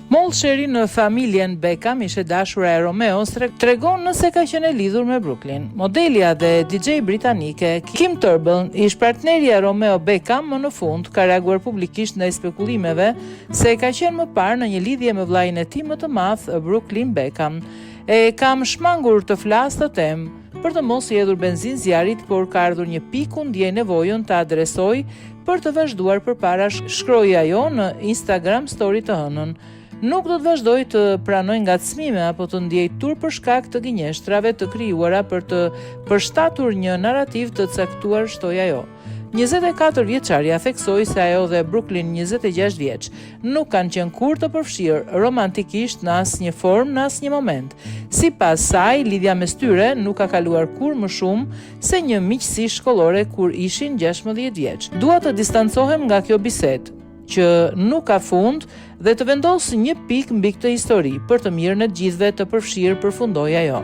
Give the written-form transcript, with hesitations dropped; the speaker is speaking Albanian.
Molsheri në familjen Beckham, ishte dashura e Romeos, tregon nëse ka qenë e lidhur me Brooklyn. Modelja dhe DJ britanike Kim Turnbull, ish partnerja e Romeo Beckham, më në fund ka reaguar publikisht ndaj spekulimeve se ka qenë më parë në një lidhje me vllajën e tij më të madh, Brooklyn Beckham. E kam shmangur të flas të temë për të mos i hedhur benzinë zjarrit, por ka ardhur një pikë ku ndjej nevojën të adresoj për të vazhduar përpara, shkroi ajo në Instagram story të hënën. Nuk do të vazhdoj të pranoj ngacmime apo të ndjej turp për shkak të gënjeshtrave të krijuara për të përshtatur një narrativ të caktuar, shtoi ajo. 24 vjeçaria theksoi se ajo dhe Brooklyn, 26 vjeç, nuk kanë qenë kurrë të përfshirë romantikisht në asnjë formë, në asnjë moment. Sipas saj, lidhja mes tyre nuk ka kaluar kurrë më shumë se një miqësi shkollore kur ishin 16 vjeç. Dua të distancohem nga kjo bisedë, që nuk ka fund, dhe të vendos një pikë mbi këtë histori, për të mirën e gjithëve të përfshirë, përfundoi ajo.